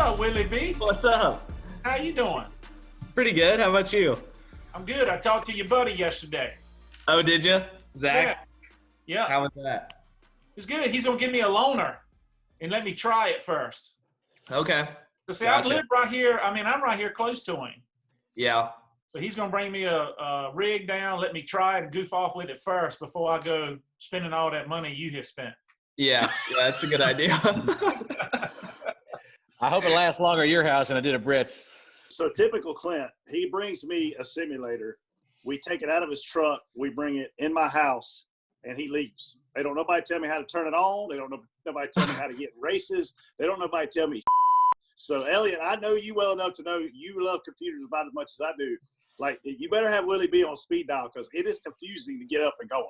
up, Willie B? What's up? How you doing? Pretty good. How about you? I'm good. I talked to your buddy yesterday. Oh, did you? Zach? Yeah. How was that? It's good. He's going to give me a loaner and let me try it first. Okay. Because, see, I live right here. I mean, I'm right here close to him. Yeah. So he's going to bring me a rig down, let me try it and goof off with it first before I go spending all that money you have spent. Yeah, that's a good idea. I hope it lasts longer at your house than I did at Britt's. So typical Clint, he brings me a simulator. We take it out of his truck. We bring it in my house, and he leaves. They don't nobody tell me how to turn it on. They don't know nobody tell me how to get races. They don't nobody tell me. So Elliott, I know you well enough to know you love computers about as much as I do. Like, you better have Willie B on speed dial because it is confusing to get up and going.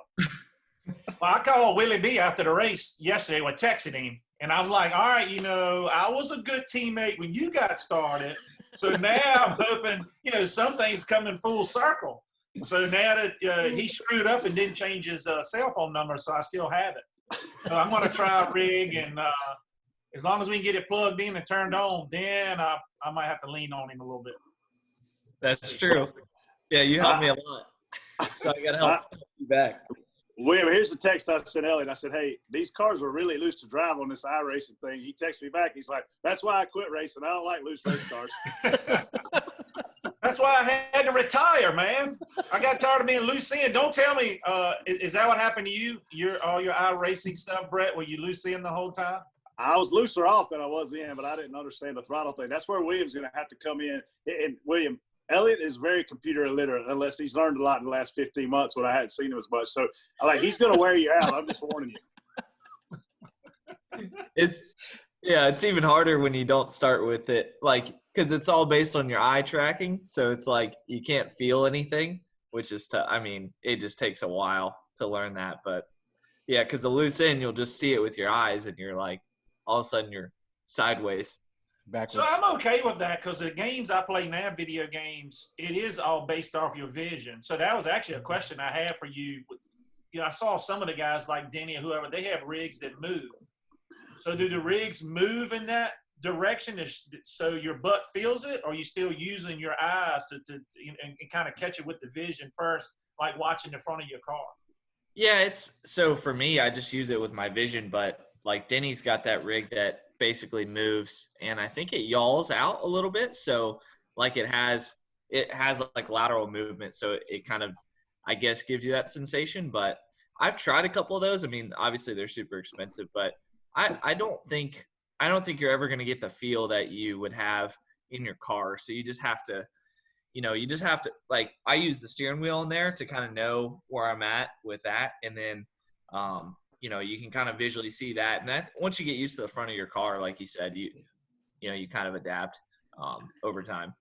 Well, I called Willie B after the race yesterday. I texted him, and I'm like, all right, I was a good teammate when you got started. So now I'm hoping, some things come in full circle. So now that he screwed up and didn't change his cell phone number, so I still have it. So I'm going to try a rig, and as long as we can get it plugged in and turned on, then I might have to lean on him a little bit. That's true. Yeah, you helped me a lot. So I got to help you back. William, here's the text I sent Elliott. I said, hey, these cars are really loose to drive on this iRacing thing. He texted me back. He's like, that's why I quit racing. I don't like loose race cars. That's why I had to retire, man. I got tired of being loose in. Don't tell me, is that what happened to you? All your iRacing stuff, Brett, were you loose in the whole time? I was looser off than I was in, but I didn't understand the throttle thing. That's where William's going to have to come in. And William, Elliott is very computer illiterate unless he's learned a lot in the last 15 months when I hadn't seen him as much. So, he's going to wear you out. I'm just warning you. It's even harder when you don't start with it, because it's all based on your eye tracking. So it's like you can't feel anything, which is tough. I mean, it just takes a while to learn that. But, yeah, because the loose end, you'll just see it with your eyes, and you're like, all of a sudden you're sideways. Backwards. So I'm okay with that because the games I play now, video games, it is all based off your vision. So that was actually a question I had for you. I saw some of the guys like Denny or whoever, they have rigs that move. So do the rigs move in that direction so your butt feels it, or are you still using your eyes to and kind of catch it with the vision first, like watching the front of your car? Yeah, so for me, I just use it with my vision, but like Denny's got that rig that basically moves, and I think it yawls out a little bit. So like it has like lateral movement. So it kind of, I guess, gives you that sensation. But I've tried a couple of those. I mean, obviously they're super expensive, but I don't think you're ever going to get the feel that you would have in your car. So you just have to, like, I use the steering wheel in there to kind of know where I'm at with that. And then, you can kind of visually see that. And that once you get used to the front of your car, like you said, you kind of adapt over time.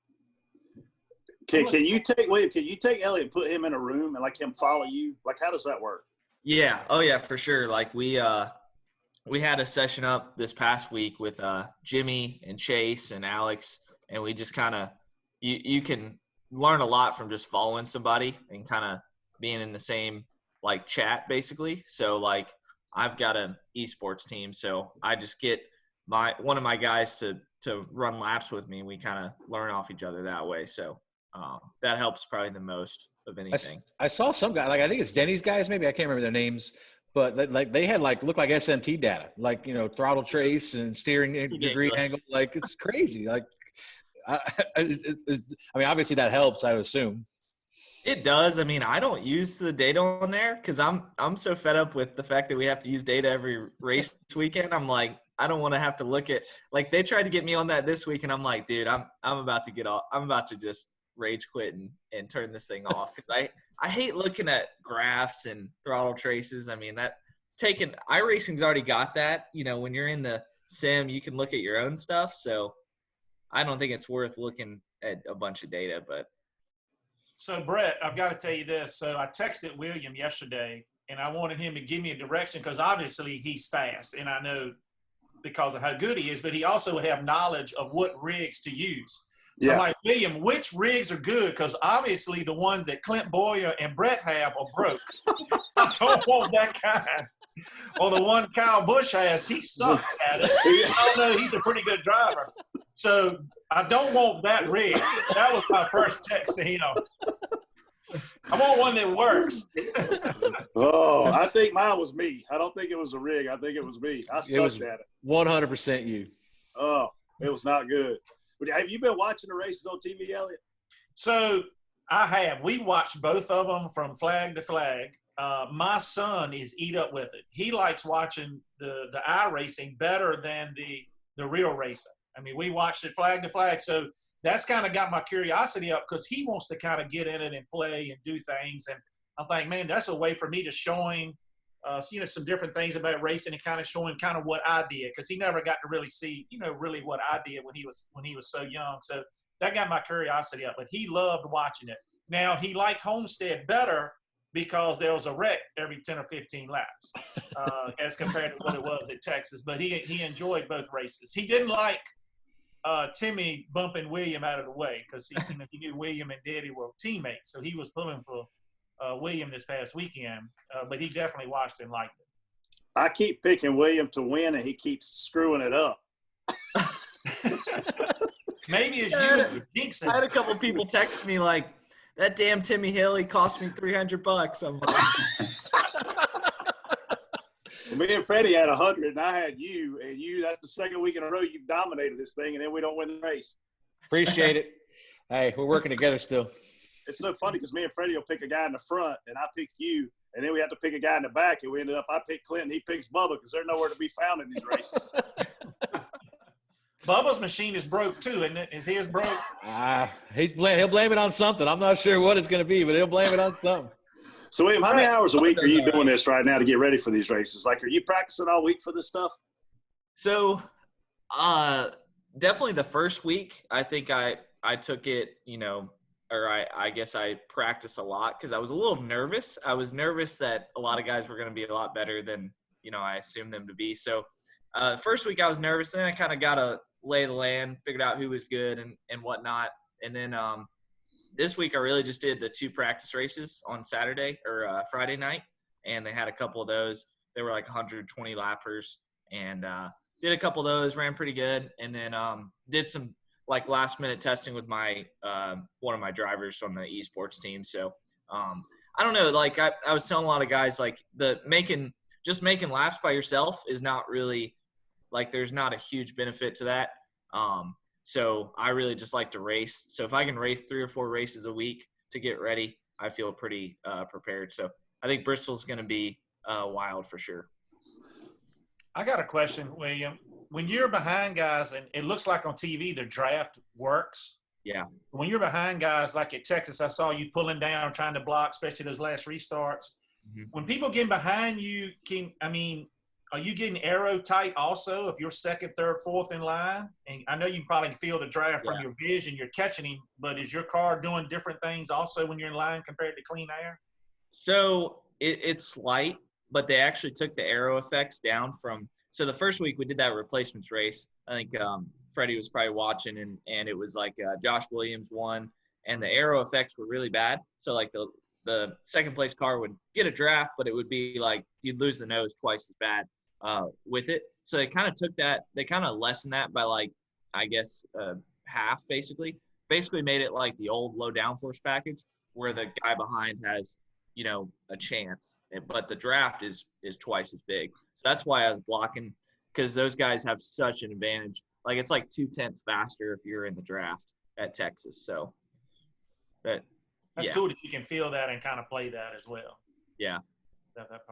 Can you take Elliott and put him in a room and like him follow you? Like, how does that work? Yeah. Oh yeah, for sure. Like we had a session up this past week with Jimmy and Chase and Alex, and we just kind of, you can learn a lot from just following somebody and kind of being in the same like chat basically. So like I've got an esports team, so I just get one of my guys to run laps with me. We kind of learn off each other that way. So that helps probably the most of anything. I saw some guy, like I think it's Denny's guys, maybe I can't remember their names, but like they had looked like SMT data, like throttle trace and steering degree angle. Like it's crazy. Like I mean, obviously that helps, I would assume. It does. I mean, I don't use the data on there because I'm so fed up with the fact that we have to use data every race weekend. I'm like, I don't want to have to look at, like, they tried to get me on that this week, and I'm like, dude, I'm about to get off. I'm about to just rage quit and turn this thing off because I hate looking at graphs and throttle traces. I mean, iRacing's already got that. When you're in the sim, you can look at your own stuff. So I don't think it's worth looking at a bunch of data, but. So, Brett, I've got to tell you this. So I texted William yesterday, and I wanted him to give me a direction because obviously he's fast, and I know because of how good he is, but he also would have knowledge of what rigs to use. So I'm like, William, which rigs are good? Because obviously the ones that Clint Boyer and Brett have are broke. I don't want that kind. Or the one Kyle Busch has, he sucks at it. I don't know, he's a pretty good driver. So I don't want that rig. That was my first text to him. I want one that works. Oh, I think mine was me. I don't think it was a rig. I think it was me. I sucked at it. 100% you. Oh, it was not good. But have you been watching the races on TV, Elliott? So I have. We watched both of them from flag to flag. My son is eat up with it. He likes watching the iRacing better than the real racing. I mean, we watched it flag to flag. So that's kind of got my curiosity up because he wants to kind of get in it and play and do things. And I'm thinking, man, that's a way for me to show him, some different things about racing and kind of show him kind of what I did because he never got to really see, really what I did when he was so young. So that got my curiosity up. But he loved watching it. Now, he liked Homestead better because there was a wreck every 10 or 15 laps as compared to what it was at Texas. But he enjoyed both races. He didn't like Timmy bumping William out of the way because he knew William and Daddy were teammates. So he was pulling for William this past weekend. But he definitely watched and liked it. I keep picking William to win, and he keeps screwing it up. Maybe it's you jinxing. I had a couple people text me like, that damn Timmy Hill, he cost me $300. I'm like, me and Freddie had 100, and I had you. And that's the second week in a row you've dominated this thing, and then we don't win the race. Appreciate it. Hey, we're working together still. It's so funny because me and Freddie will pick a guy in the front, and I pick you, and then we have to pick a guy in the back, and we ended up I pick Clinton, he picks Bubba because they're nowhere to be found in these races. Bubba's machine is broke too, isn't it? Is his broke? He'll blame it on something. I'm not sure what it's going to be, but he'll blame it on something. So, William, how many hours a week are you doing this right now to get ready for these races? Like, are you practicing all week for this stuff? So, definitely the first week, I think I took it, or I guess I practiced a lot because I was a little nervous. I was nervous that a lot of guys were going to be a lot better than, I assumed them to be. So, the first week I was nervous, and then I kind of got a lay of the land, figured out who was good and whatnot. And then this week I really just did the 2 practice races on Saturday or Friday night, and they had a couple of those. They were like 120 lappers, and did a couple of those, ran pretty good, and then did some like last minute testing with my one of my drivers from the esports team. So I don't know, like I was telling a lot of guys, like making laps by yourself is not really like there's not a huge benefit to that. So I really just like to race. So if I can race 3 or 4 races a week to get ready, I feel pretty prepared. So I think Bristol's going to be wild for sure. I got a question, William. When you're behind guys, and it looks like on TV the draft works. Yeah. When you're behind guys like at Texas, I saw you pulling down, trying to block, especially those last restarts. Mm-hmm. When people get behind you, are you getting arrow tight also if you're second, third, fourth in line? And I know you probably feel the draft from your vision, you're catching him, but is your car doing different things also when you're in line compared to clean air? So it's slight, but they actually took the arrow effects down from – so the first week we did that replacements race. I think Freddie was probably watching, and it was like Josh Williams won, and the arrow effects were really bad. So like the second place car would get a draft, but it would be like you'd lose the nose twice as bad with it. So they kind of took that, they kind of lessened that by like, I guess, half basically made it like the old low downforce package where the guy behind has, a chance, but the draft is twice as big. So that's why I was blocking, because those guys have such an advantage. Like it's like 0.2 faster if you're in the draft at Texas. So that's cool that you can feel that and kind of play that as well. Yeah.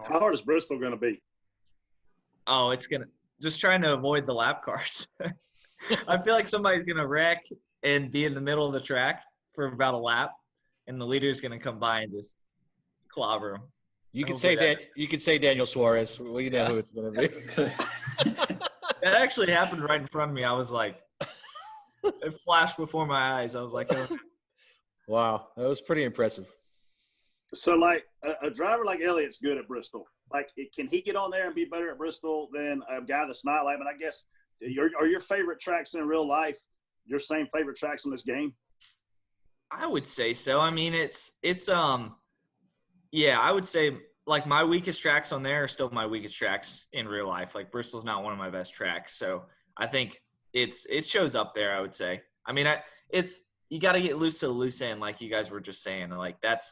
How hard is Bristol going to be? Oh, it's going to – just trying to avoid the lap cars. I feel like somebody's going to wreck and be in the middle of the track for about a lap, and the leader's going to come by and just clobber him. You could say Daniel Suarez. Well, you know who it's going to be. That actually happened right in front of me. I was like – it flashed before my eyes. I was like oh. Wow, that was pretty impressive. So, like, a driver like Elliott's good at Bristol. Like, can he get on there and be better at Bristol than a guy that's not? Like, but I guess, are your favorite tracks in real life your same favorite tracks in this game? I would say so. I mean, I would say, like, my weakest tracks on there are still my weakest tracks in real life. Like, Bristol's not one of my best tracks. So, I think it shows up there, I would say. I mean, you got to get loose to the loose end, like you guys were just saying. Like that's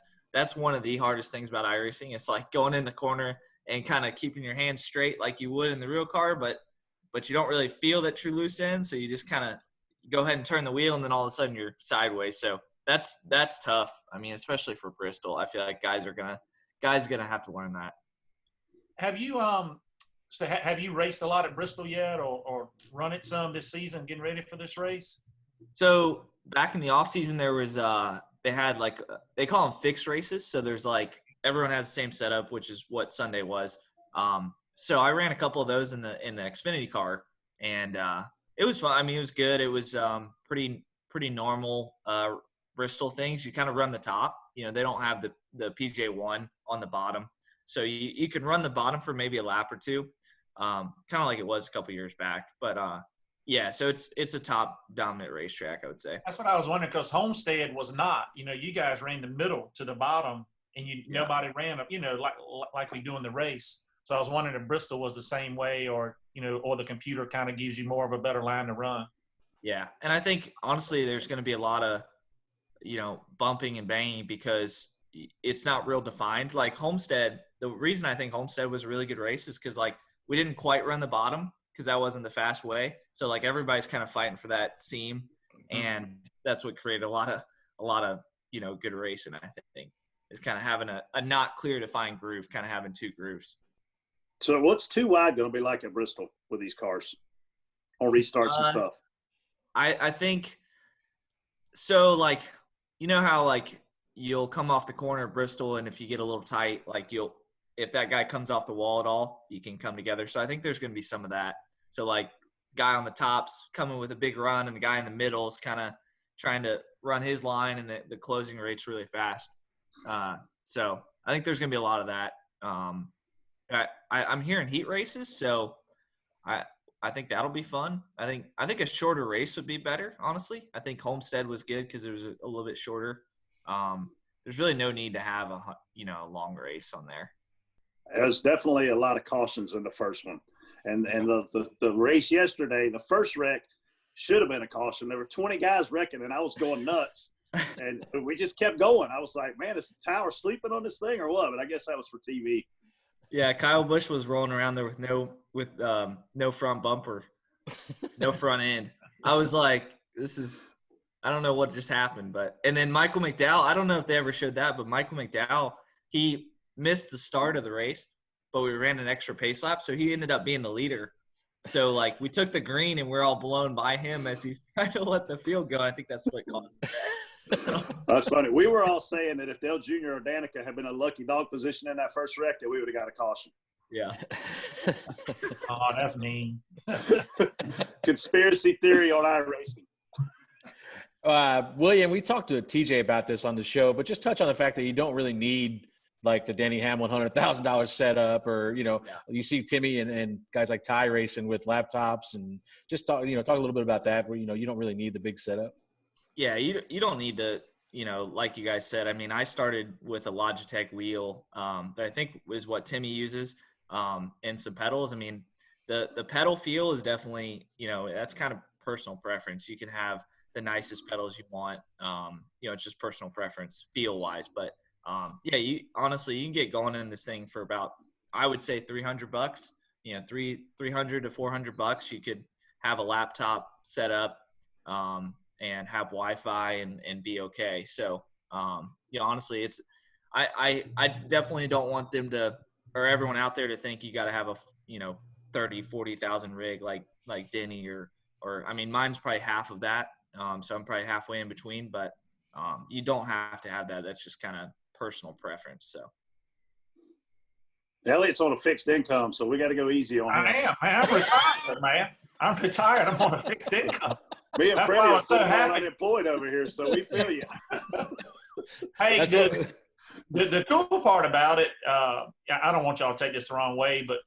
one of the hardest things about iRacing. It's like going in the corner and kind of keeping your hands straight like you would in the real car, but you don't really feel that true loose end, so you just kind of go ahead and turn the wheel, and then all of a sudden you're sideways. So that's tough. I mean, especially for Bristol, I feel like guys gonna have to learn that. Have you have you raced a lot at Bristol yet, or run it some this season, getting ready for this race? So back in the off season, there was they had like they call them fixed races. So there's like everyone has the same setup, which is what Sunday was. So I ran a couple of those in the Xfinity car, and it was fun. I mean, it was good. It was pretty normal Bristol things. You kind of run the top. You know, they don't have the PJ1 on the bottom, so you can run the bottom for maybe a lap or two, kind of like it was a couple years back. But yeah, so it's a top dominant racetrack, I would say. That's what I was wondering, because Homestead was not. You know, you guys ran the middle to the bottom, and nobody ran up. You know, like we do in the race. So I was wondering if Bristol was the same way, or the computer kind of gives you more of a better line to run. Yeah, and I think honestly, there's going to be a lot of bumping and banging because it's not real defined. Like Homestead, the reason I think Homestead was a really good race is because like we didn't quite run the bottom because that wasn't the fast way. So like everybody's kind of fighting for that seam, and that's what created a lot of good racing. I think is kind of having a not clear defined groove, kind of having two grooves. So what's too wide going to be like at Bristol with these cars on restarts and stuff? I think so. Like, you know how like you'll come off the corner at Bristol, and if you get a little tight, like if that guy comes off the wall at all, you can come together. So I think there's going to be some of that. So like guy on the top's coming with a big run, and the guy in the middle is kind of trying to run his line, and the closing rate's really fast. So I think there's going to be a lot of that. I'm hearing heat races, so I think that'll be fun. I think a shorter race would be better, honestly. I think Homestead was good because it was a little bit shorter. There's really no need to have a long race on there. There's definitely a lot of cautions in the first one, and the race yesterday, the first wreck should have been a caution. There were 20 guys wrecking, and I was going nuts, and we just kept going. I was like, man, is the tower sleeping on this thing or what? But I guess that was for TV. Yeah, Kyle Busch was rolling around there with no front bumper, no front end. I was like, I don't know what just happened. And then Michael McDowell, I don't know if they ever showed that, but Michael McDowell, he missed the start of the race, but we ran an extra pace lap, so he ended up being the leader. So, like, we took the green, and we're all blown by him as he's trying to let the field go. I think that's what caused it. That's funny. We were all saying that if Dale Jr. or Danica had been a lucky dog position in that first wreck, that we would have got a caution. Yeah. Oh, that's mean. Conspiracy theory on iRacing. William, we talked to TJ about this on the show, but just touch on the fact that you don't really need like the Denny Hamlin $100,000 setup, or you see Timmy and guys like Ty racing with laptops, and just talk a little bit about that, where you don't really need the big setup. Yeah, you don't need to, like you guys said. I mean, I started with a Logitech wheel that I think is what Timmy uses, and some pedals. I mean, the pedal feel is definitely, that's kind of personal preference. You can have the nicest pedals you want. It's just personal preference feel-wise. But, yeah, you can get going in this thing for about, I would say $300, $300 to $400. You could have a laptop set up, and have Wi-Fi and be okay. So, honestly, I definitely don't want them to, or everyone out there to think you got to have a, 30, 40,000 rig like Denny or I mean, mine's probably half of that. So I'm probably halfway in between, but you don't have to have that. That's just kind of personal preference. So. Elliott's on a fixed income, so we got to go easy on him. I'm retired, man. I'm retired. I'm on a fixed income. Me and That's Freddie why I are was so happy. unemployed over here, so we feel you. Hey, the cool part about it, I don't want y'all to take this the wrong way, but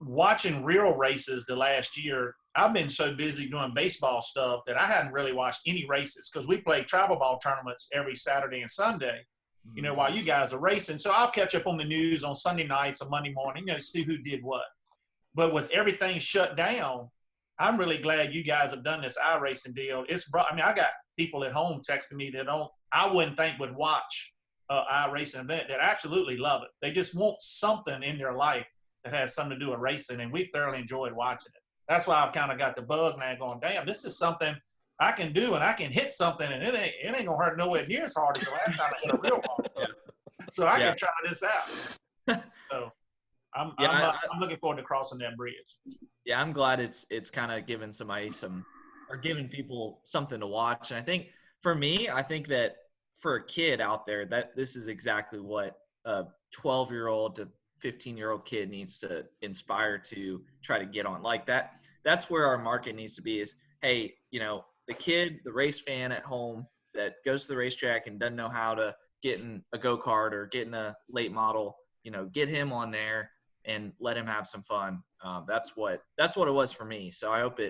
watching real races the last year, I've been so busy doing baseball stuff that I hadn't really watched any races, because we play travel ball tournaments every Saturday and Sunday, while you guys are racing. So I'll catch up on the news on Sunday nights or Monday morning, see who did what. But with everything shut down, I'm really glad you guys have done this iRacing deal. I got people at home texting me that I wouldn't think would watch iRacing event that absolutely love it. They just want something in their life that has something to do with racing, and we've thoroughly enjoyed watching it. That's why I've kind of got the bug now going, damn, this is something I can do, and I can hit something, and it ain't going to hurt nowhere near as hard as the last time I hit a real ball. So I can try this out. So I'm looking forward to crossing that bridge. Yeah, I'm glad it's kind of giving somebody giving people something to watch. And I think for me, I think that for a kid out there, that this is exactly what a 12-year-old to 15-year-old kid needs to inspire to try to get on like that. That's where our market needs to be is, hey, the kid, the race fan at home that goes to the racetrack and doesn't know how to get in a go-kart or get in a late model, get him on there and let him have some fun. That's what it was for me. So I hope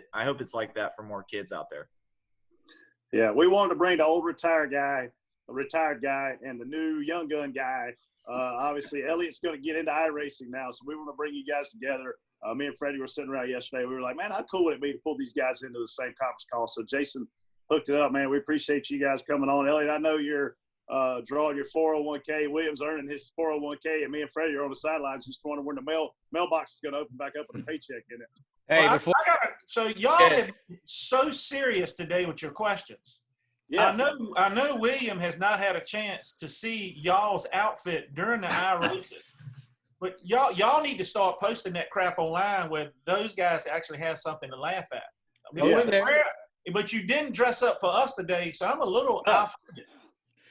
it's like that for more kids out there. Yeah, we wanted to bring the old retired guy, and the new young gun guy. Obviously, Elliott's going to get into iRacing now, so we want to bring you guys together. Me and Freddie were sitting around yesterday. We were like, man, how cool would it be to pull these guys into the same conference call? So Jason hooked it up, man. We appreciate you guys coming on. Elliott, I know you're drawing your 401k. William's earning his 401k, and me and Freddie are on the sidelines just wondering when the mailbox is going to open back up with a paycheck in it. Hey, so y'all have been so serious today with your questions. Yeah, I know William has not had a chance to see y'all's outfit during the iRacing, but y'all need to start posting that crap online where those guys actually have something to laugh at. But you didn't dress up for us today, so I'm a little offended.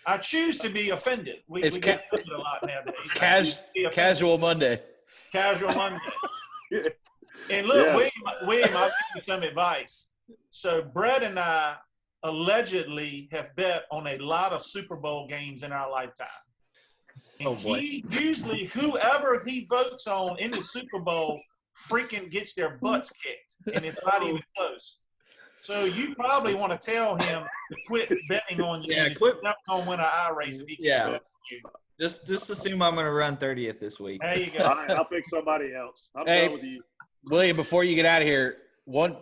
I choose to be offended. We get offended a lot nowadays. Casual Monday. Casual Monday. And look, William, I'll give you some advice. So Brett and I allegedly have bet on a lot of Super Bowl games in our lifetime. And he usually, whoever he votes on in the Super Bowl freaking gets their butts kicked, and it's not even close. So you probably want to tell him to quit betting on you. Yeah, quit on win an iRace if he keeps betting you. Just assume I'm going to run 30th this week. There you go. I'll pick somebody else. I'm done with you. William, before you get out of here,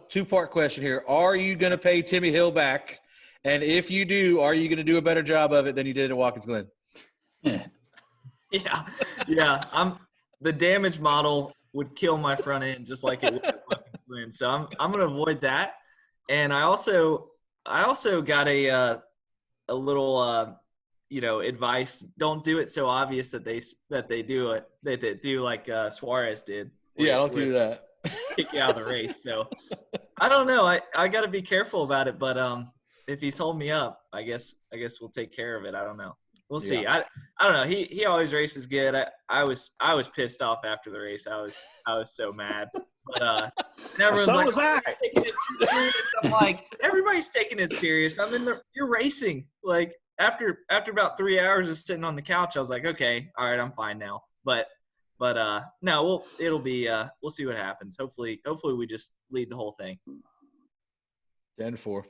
two-part question here. Are you going to pay Timmy Hill back? And if you do, are you going to do a better job of it than you did at Watkins Glen? Yeah. The damage model would kill my front end just like it would at Watkins Glen. So I'm going to avoid that. And I also got a little advice. Don't do it so obvious that they do it. They do like Suarez did. Don't do that. Kick you out of the race. So I don't know. I got to be careful about it. But if he's holding me up, I guess we'll take care of it. I don't know. We'll see. I don't know. He always races good. I was pissed off after the race. I was so mad. But everyone's so like, was I. Taking it too serious. I'm like, everybody's taking it serious. You're racing. Like after about 3 hours of sitting on the couch, I was like, okay, all right, I'm fine now. But no, we'll see what happens. Hopefully we just lead the whole thing. 10-4.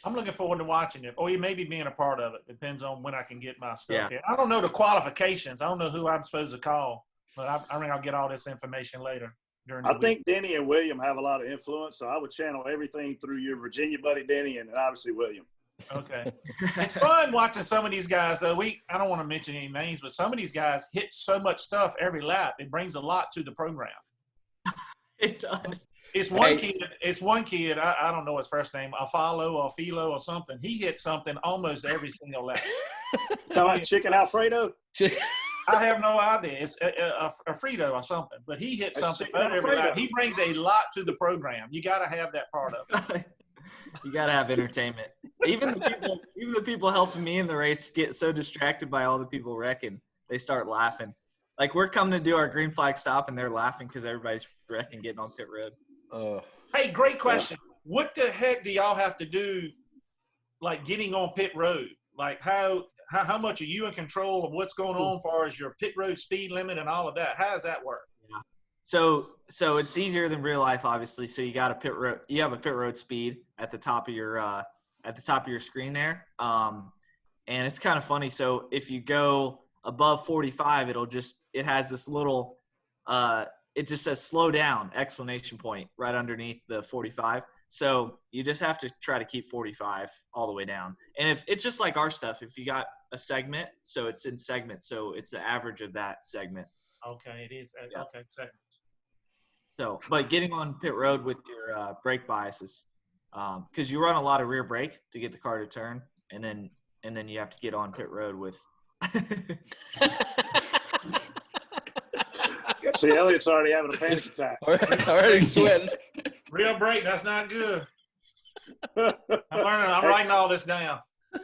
I'm looking forward to watching it, or maybe being a part of it. Depends on when I can get my stuff in. I don't know the qualifications. I don't know who I'm supposed to call, but I think I'll get all this information later. I think Denny and William have a lot of influence, so I would channel everything through your Virginia buddy Denny and obviously William. Okay. It's fun watching some of these guys, though. I don't want to mention any names, but some of these guys hit so much stuff every lap. It brings a lot to the program. It does. It's one kid. I don't know his first name. Afalo or Philo or something. He hit something almost every single lap. Talking Chicken Alfredo? I have no idea. It's a Frito or something. But he hit something every lap. He brings a lot to the program. You got to have that part of it. You got to have entertainment. Even the people helping me in the race get so distracted by all the people wrecking, they start laughing. Like we're coming to do our green flag stop, and they're laughing because everybody's wrecking getting on pit road. Hey, great question. What the heck do y'all have to do, like getting on pit road? Like how much are you in control of what's going on as far as your pit road speed limit and all of that? How does that work? Yeah. So it's easier than real life, obviously. So you have a pit road speed at the top of your screen there. And it's kind of funny. So if you go above 45, it has this little it just says slow down, exclamation point, right underneath the 45. So you just have to try to keep 45 all the way down. And if it's just like our stuff, if you got a segment, so it's in segments, so it's the average of that segment. Okay, it is. Yeah. Okay, segments. So, but getting on pit road with your brake biases, because you run a lot of rear brake to get the car to turn, and then you have to get on pit road with. See, Elliott's already having a panic attack. Already sweating. Real break, that's not good. I'm writing all this down.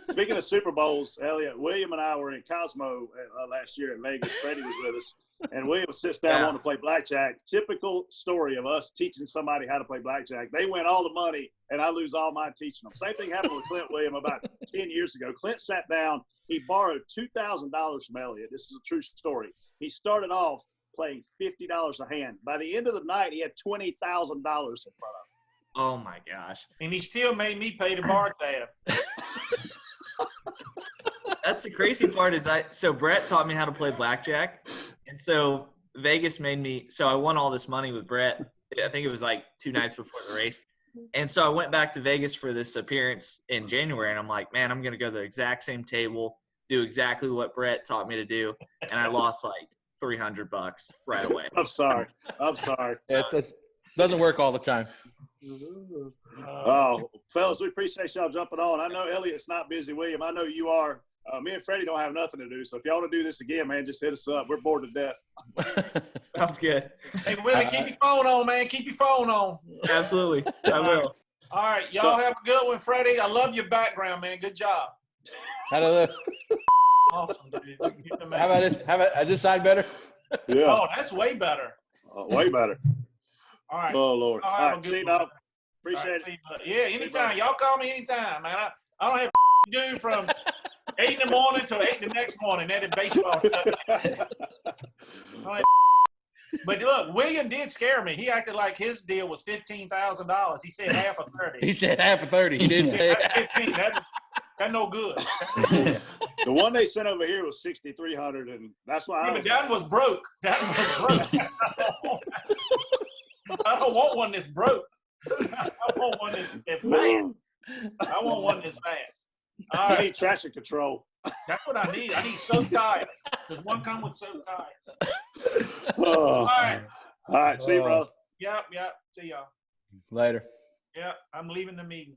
Speaking of Super Bowls, Elliott, William and I were in Cosmo last year in Vegas. Freddie was with us. And William sits down wanting to play blackjack. Typical story of us teaching somebody how to play blackjack. They win all the money, and I lose all mine teaching them. Same thing happened with Clint William about 10 years ago. Clint sat down. He borrowed $2,000 from Elliott. This is a true story. He started off playing $50 a hand. By the end of the night, he had $20,000 in front of him. Oh, my gosh. And he still made me pay the bar tab. That's the crazy part is so Brett taught me how to play blackjack. And so Vegas made me – so I won all this money with Brett. I think it was like 2 nights before the race. And so I went back to Vegas for this appearance in January, and I'm like, man, I'm going to go to the exact same table, do exactly what Brett taught me to do, and I lost like $300 right away. I'm sorry. It doesn't work all the time. Oh, fellas, we appreciate y'all jumping on. I know Elliott's not busy, William. I know you are. Me and Freddie don't have nothing to do, so if y'all want to do this again, man, just hit us up. We're bored to death. Sounds good. Hey, Willie, keep your phone on, man. Keep your phone on. Absolutely. I will. All right. Y'all have a good one, Freddie. I love your background, man. Good job. Awesome, dude. How about this? Is this side better? Yeah. Oh, that's way better. Way better. All right. Oh, Lord. All All right, see you, dog. Appreciate right, it. Yeah, anytime. Y'all call me anytime, man. I don't have to do from 8 in the morning till 8 the next morning. That is baseball. But look, William did scare me. He acted like his deal was $15,000. He said half of 30. He said half of 30. He did say that. 15. That's no good. The one they sent over here was $6,300, and that's why but that was broke. That was broke. I don't want one that's broke. I want one that's fast. I want one that's fast. All right. I need traction control. That's what I need. I need soaked tires. There's one come with soaked tires. All right. See you, brother. Yep. See y'all. Later. Yep. I'm leaving the meeting.